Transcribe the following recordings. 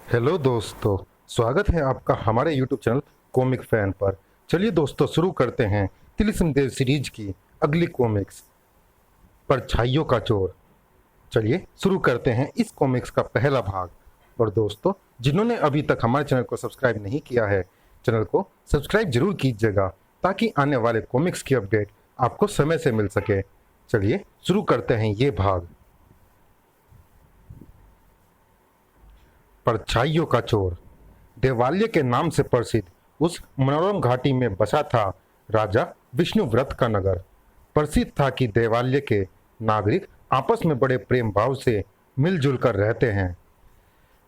Hello दोस्तों, स्वागत है आपका हमारे YouTube चैनल कॉमिक फैन पर। चलिए दोस्तों, शुरू करते हैं तिलिस्म देव सीरीज की अगली कॉमिक्स परछाइयों का चोर। चलिए शुरू करते हैं इस कॉमिक्स का पहला भाग। और दोस्तों, जिन्होंने अभी तक हमारे चैनल को सब्सक्राइब नहीं किया है, चैनल को सब्सक्राइब जरूर कीजिएगा ताकि आने वाले कॉमिक्स की अपडेट आपको समय से मिल सके। चलिए शुरू करते हैं ये भाग। परछाइयों का चोर। देवाल्य के नाम से प्रसिद्ध उस मनोरम घाटी में बसा था राजा विष्णुव्रत का नगर। प्रसिद्ध था कि देवाल्य के नागरिक आपस में बड़े प्रेम भाव से मिलजुल कर रहते हैं,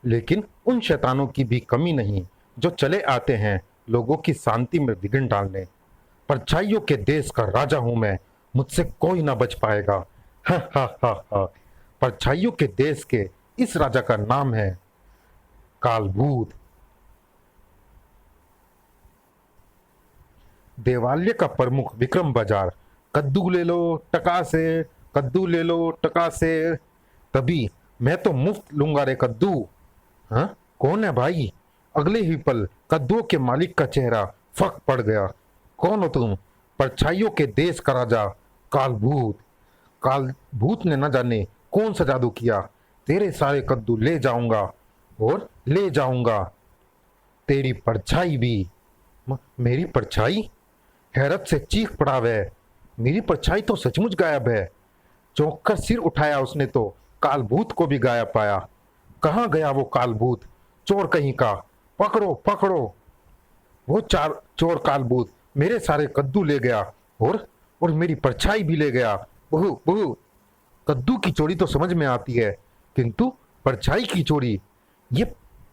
लेकिन उन शैतानों की भी कमी नहीं जो चले आते हैं लोगों की शांति में विघ्न डालने। परछाइयों के देश का राजा हूं मैं, मुझसे कोई ना बच पाएगा। हा हा हा हा। परछाइयों के देश के इस राजा का नाम है कालभूत। देवाल्य का प्रमुख विक्रम बाजार। कद्दू ले लो टका से, कद्दू ले लो टका से। तभी मैं तो मुफ्त लूंगा रे कद्दू। हाँ, कौन है भाई? अगले ही पल कद्दू के मालिक का चेहरा फक पड़ गया। कौन हो तुम? परछाइयों के देश का राजा कालभूत। कालभूत ने न जाने कौन सा जादू किया। तेरे सारे कद्दू ले जाऊंगा और ले जाऊंगा तेरी परछाई भी। मेरी परछाई? हैरत से चीख पड़ा वह। मेरी परछाई तो सचमुच गायब है। चौंक कर सिर उठाया उसने तो कालभूत को भी गायब पाया। कहाँ गया वो कालभूत? चोर कहीं का! पकड़ो पकड़ो! वो चोर कालभूत मेरे सारे कद्दू ले गया और मेरी परछाई भी ले गया। बहू बहू, कद्दू की चोरी तो समझ में आती है, किंतु परछाई की चोरी? ये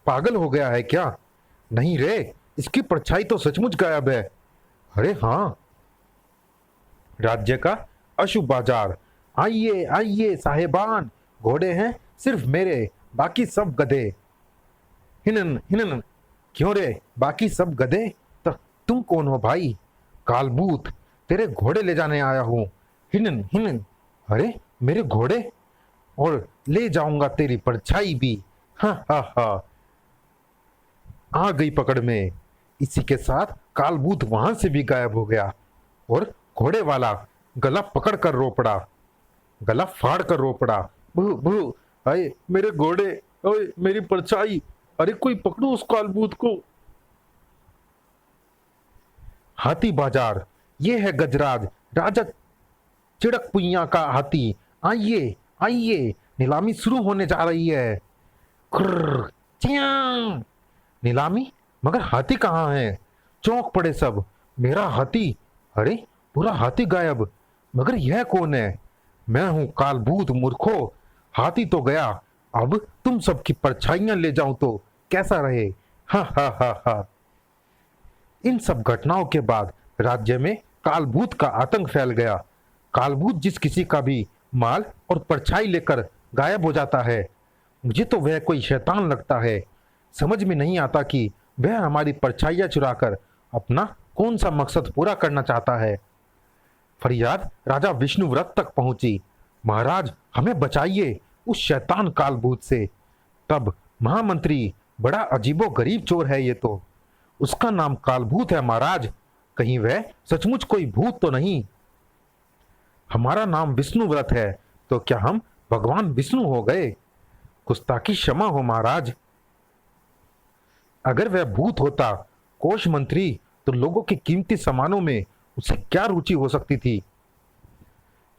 पागल हो गया है क्या? नहीं रे, इसकी परछाई तो सचमुच गायब है। अरे हाँ, राज्य का अशुभ बाजार। आइए आइए साहेबान, घोड़े हैं सिर्फ मेरे, बाकी सब गधे। हिनन हिनन। क्यों रे, बाकी सब गधे? तो तुम कौन हो भाई? कालभूत, तेरे घोड़े ले जाने आया हूं। हिनन हिनन। अरे मेरे घोड़े? और ले जाऊंगा तेरी परछाई भी। हा हा हा। आ गई पकड़ में। इसी के साथ कालभूत वहां से भी गायब हो गया और घोड़े वाला गला पकड़ कर रो पड़ा, गला फाड़ कर रो पड़ा। भू भू, अरे मेरे घोड़े, अरे मेरी परछाई! अरे कोई पकड़ो उस कालभूत को। हाथी बाजार। ये है गजराज, राजा चिड़क पुइया का हाथी। आइए आइए, नीलामी शुरू होने जा रही है। खुर्र, च्यांग। नीलामी? मगर हाथी कहाँ है? चौंक पड़े सब। मेरा हाथी! अरे पूरा हाथी गायब। मगर यह कौन है? मैं हूं कालभूत मूर्खो। हाथी तो गया, अब तुम सबकी परछाइयां ले जाऊं तो कैसा रहे? हा हा हा हा। इन सब घटनाओं के बाद राज्य में कालभूत का आतंक फैल गया। कालभूत जिस किसी का भी माल और परछाई लेकर गायब हो जाता है, मुझे तो वह कोई शैतान लगता है। समझ में नहीं आता कि वह हमारी परछाइयां चुराकर अपना कौन सा मकसद पूरा करना चाहता है। फरियाद राजा विष्णुव्रत तक पहुंची। महाराज, हमें बचाइए उस शैतान कालभूत से। तब महामंत्री, बड़ा अजीबो गरीब चोर है ये तो। उसका नाम कालभूत है महाराज। कहीं वह सचमुच कोई भूत तो नहीं? हमारा नाम विष्णुव्रत है, तो क्या हम भगवान विष्णु हो गए? गुस्ताखी क्षमा हो महाराज। अगर वह भूत होता, कोष मंत्री, तो लोगों के कीमती सामानों में उसे क्या रुचि हो सकती थी?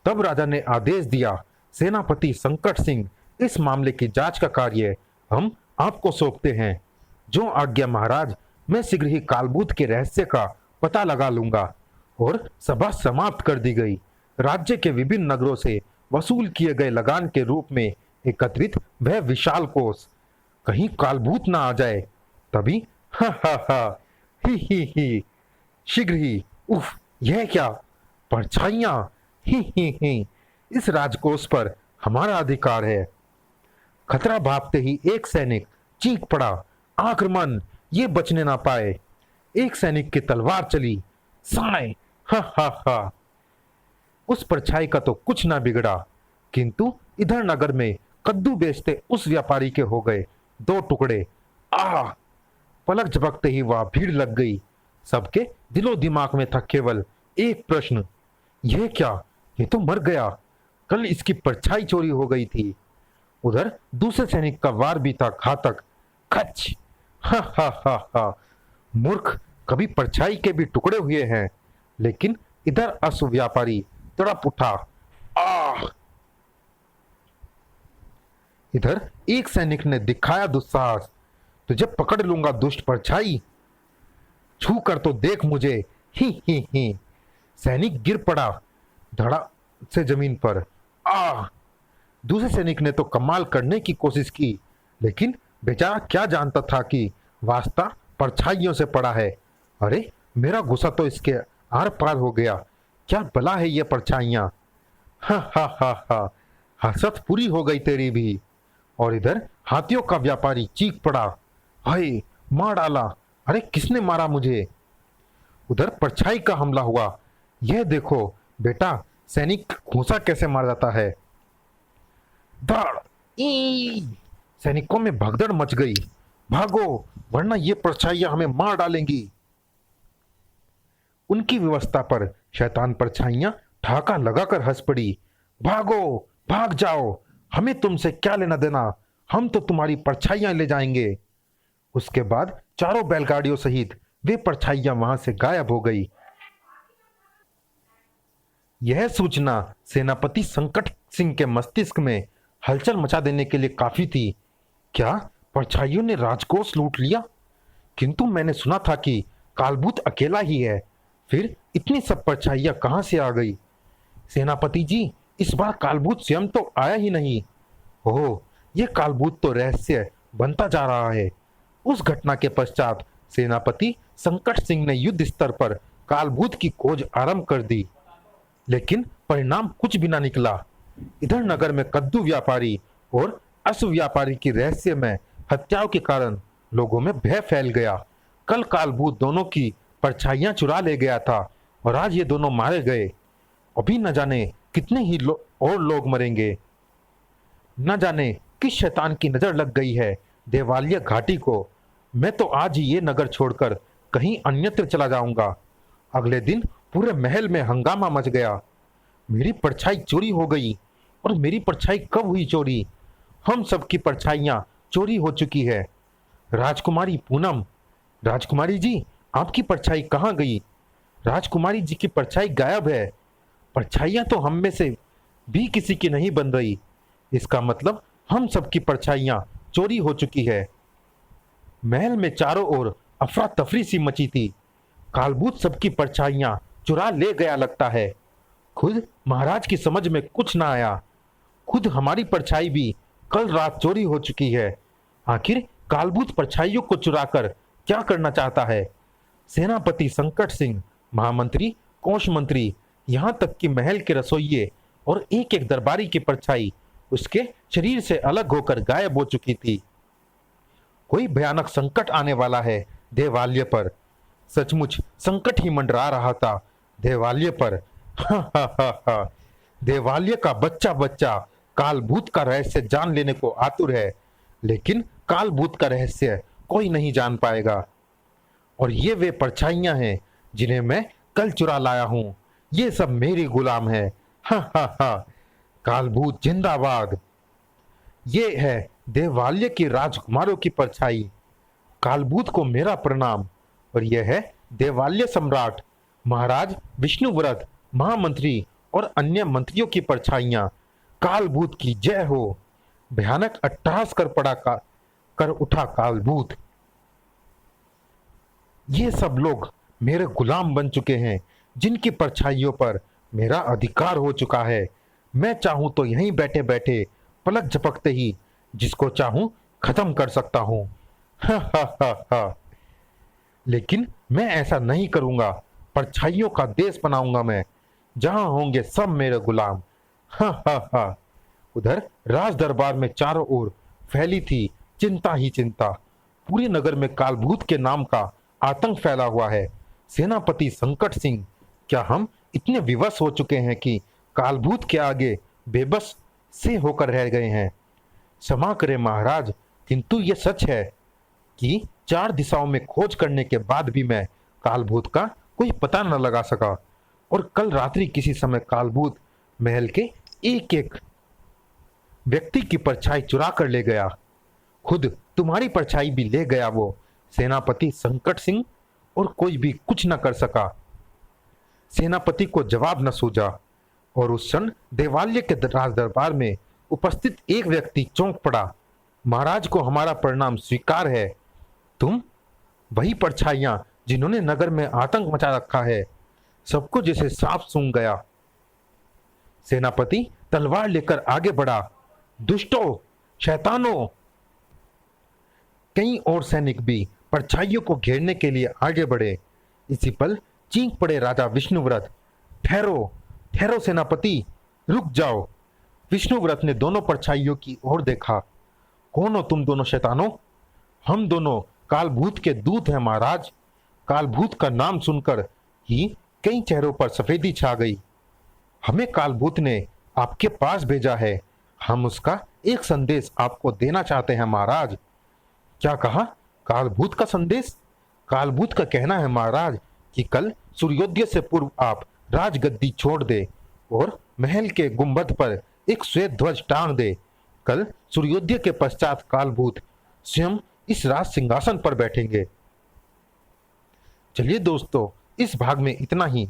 तब राजा ने आदेश दिया, सेनापति संकट सिंह, इस मामले की जांच का कार्य हम आपको सौंपते हैं। जो आज्ञा महाराज। मैं शीघ्र ही कालभूत के रहस्य का पता लगा लूंगा। और सभा समाप्त कर दी गई। राज्य के विभिन्न नगरों से वसूल किए गए लगान के रूप में एकत्रित वह विशाल कोष, कहीं कालभूत ना आ जाए। तभी हा हा हा, ही शीघ्र ही। उफ, यह क्या? परछाइयां! ही। इस राजकोष पर हमारा अधिकार है। खतरा भापते ही एक सैनिक चीख पड़ा, आक्रमण! ये बचने ना पाए। एक सैनिक की तलवार चली। साए! हा हा हा। उस परछाई का तो कुछ ना बिगड़ा, किंतु इधर नगर में कद्दू बेचते उस व्यापारी के हो गए दो टुकड़े। आह! पलक झपकते ही वह भीड़ लग गई। सबके दिलो दिमाग में था केवल एक प्रश्न, यह क्या? ये तो मर गया। कल इसकी परछाई चोरी हो गई थी। उधर दूसरे सैनिक का वार भी था घातक। खच! हा हा हा हा! मूर्ख, कभी परछाई के भी टुकड़े हुए हैं। लेकिन इधर अश्व व्यापारी तड़प उठा। आह! इधर एक सैनिक ने दिखाया दुस्साहस, तुझे पकड़ लूंगा दुष्ट परछाई, छू कर तो देख मुझे। ही। सैनिक गिर पड़ा धड़ा से जमीन पर। आह! दूसरे सैनिक ने तो कमाल करने की कोशिश की, लेकिन बेचारा क्या जानता था कि वास्ता परछाइयों से पड़ा है। अरे, मेरा गुस्सा तो इसके आर पार हो गया। क्या बला है ये परछाइयां? हा हा हा हा! हसरत पूरी हो गई तेरी भी। और इधर हाथियों का व्यापारी चीख पड़ा, हाय, मार डाला। अरे, किसने मारा मुझे? उधर परछाई का हमला हुआ। यह देखो बेटा, सैनिक घूंसा कैसे मार जाता है। दाड़! ई! सैनिकों में भगदड़ मच गई। भागो, वरना ये परछाइयां हमें मार डालेंगी। उनकी व्यवस्था पर शैतान परछाइयां ठाका लगाकर हंस पड़ी। भागो, भाग जाओ, हमें तुमसे क्या लेना देना, हम तो तुम्हारी परछाइयां ले जाएंगे। उसके बाद चारों बैलगाड़ियों सहित वे परछाइयां वहां से गायब हो गई। यह सूचना सेनापति संकट सिंह के मस्तिष्क में हलचल मचा देने के लिए काफी थी। क्या परछाइयों ने राजकोष लूट लिया? किंतु मैंने सुना था कि कालभूत अकेला ही है। फिर इतनी सब परछाइयां कहां से आ गई? सेनापति जी, इस बार कालभूत स्वयं तो आया ही नहीं। ओह, यह कालभूत तो रहस्य बनता जा रहा है। उस घटना के पश्चात सेनापति संकट सिंह ने युद्ध स्तर पर कालभूत की खोज आरंभ कर दी, लेकिन परिणाम कुछ भी ना निकला। इधर नगर में कद्दू व्यापारी और अश्व व्यापारी की रहस्यमय हत्याओं के कारण लोगों में भय फैल गया। कल कालभूत दोनों की परछाइयां चुरा ले गया था और आज ये दोनों मारे गए। अभी न जाने कितने ही और लोग मरेंगे। न जाने किस शैतान की नजर लग गई है देवालिया घाटी को। मैं तो आज ही ये नगर छोड़कर कहीं अन्यत्र चला जाऊंगा। अगले दिन पूरे महल में हंगामा मच गया। मेरी परछाई चोरी हो गई। और मेरी परछाई कब हुई चोरी? हम सबकी परछाइयां चोरी हो चुकी है। राजकुमारी पूनम, राजकुमारी जी, आपकी परछाई कहाँ गई? राजकुमारी जी की परछाई गायब है। परछाइयां तो हम में से भी किसी की नहीं बन रही। इसका मतलब हम सबकी परछाइयां चोरी हो चुकी है। महल में चारों ओर अफरा तफरी सी मची थी। कालभूत सबकी परछाइयां चुरा ले गया लगता है। खुद महाराज की समझ में कुछ ना आया। खुद हमारी परछाई भी कल रात चोरी हो चुकी है। आखिर कालभूत परछाइयों को चुराकर क्या करना चाहता है? सेनापति संकट सिंह, महामंत्री, कोष मंत्री, यहाँ तक कि महल के रसोइये और एक एक दरबारी की परछाई उसके शरीर से अलग होकर गायब हो चुकी थी। कोई भयानक संकट आने वाला है देवालय पर। सचमुच संकट ही मंडरा रहा था देवालय पर। हा हा हा हा! देवालय का बच्चा बच्चा कालभूत का रहस्य जान लेने को आतुर है, लेकिन कालभूत का रहस्य कोई नहीं जान पाएगा। और ये वे परछाइयां हैं जिन्हें मैं कल चुरा लाया हूं। ये सब मेरी गुलाम है। हा हा हा! कालभूत जिंदाबाद। ये है देवालय की राजकुमारों की परछाई। कालभूत को मेरा प्रणाम। और यह है देवालय सम्राट महाराज विष्णुव्रत, महामंत्री और अन्य मंत्रियों की परछाइयां। कालभूत की जय हो। भयानक अट्टहास कर उठा कालभूत। ये सब लोग मेरे गुलाम बन चुके हैं, जिनकी परछाइयों पर मेरा अधिकार हो चुका है। मैं चाहूं तो यहीं बैठे बैठे पलक झपकते ही जिसको चाहूं खत्म कर सकता हूं। हा हा हा हा! लेकिन मैं ऐसा नहीं करूंगा। परछाइयों का देश बनाऊंगा मैं, जहां होंगे सब मेरे गुलाम। हा हा हा! उधर राज दरबार में चारों ओर फैली थी चिंता ही चिंता। पूरे नगर में कालभूत के नाम का आतंक फैला हुआ है। सेनापति संकट सिंह, क्या हम इतने विवश हो चुके हैं कि कालभूत के आगे बेबस से होकर रह गए हैं? क्षमा करें महाराज, किंतु ये सच है। कि 4 दिशाओं में खोज करने के बाद भी मैं कालभूत का कोई पता न लगा सका। और कल रात्रि किसी समय कालभूत महल के एक एक व्यक्ति की परछाई चुरा कर ले गया। खुद तुम्हारी परछाई भी ले गया वो सेनापति संकट सिंह, और कोई भी कुछ न कर सका। सेनापति को जवाब न सूझा और उस क्षण देवालय के राज दरबार में उपस्थित एक व्यक्ति चौंक पड़ा। महाराज को हमारा प्रणाम स्वीकार है। तुम वही परछाइयां जिन्होंने नगर में आतंक मचा रखा है। सबको जैसे सांप सूंघ गया। सेनापति तलवार लेकर आगे बढ़ा। दुष्टों, शैतानों! कई और सैनिक भी परछाइयों को घेरने के लिए आगे बढ़े। इसी पल चीख पड़े राजा विष्णुव्रत। ठहरो, ठहरो सेनापति, रुक जाओ। विष्णुव्रत ने दोनों परछाइयों की ओर देखा। कौन हो तुम दोनों शैतानों? हम दोनों कालभूत के दूत हैं महाराज। कालभूत का नाम सुनकर ही कई चेहरों पर सफेदी छा गई। हमें कालभूत ने आपके पास भेजा है। हम उसका एक संदेश आपको देना चाहते हैं महाराज। क्या कहा? कालभूत का संदेश? कालभूत का कहना है महाराज कि कल सूर्योदय से पूर्व आप राजगद्दी छोड़ दे और महल के गुंबद पर एक श्वेत ध्वज टांग दे। कल सूर्योदय के पश्चात कालभूत स्वयं इस राज सिंहासन पर बैठेंगे। चलिए दोस्तों, इस भाग में इतना ही।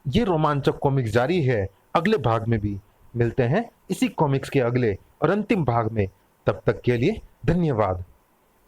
ये रोमांचक कॉमिक्स जारी है अगले भाग में भी। मिलते हैं इसी कॉमिक्स के अगले और अंतिम भाग में। तब तक के लिए धन्यवाद।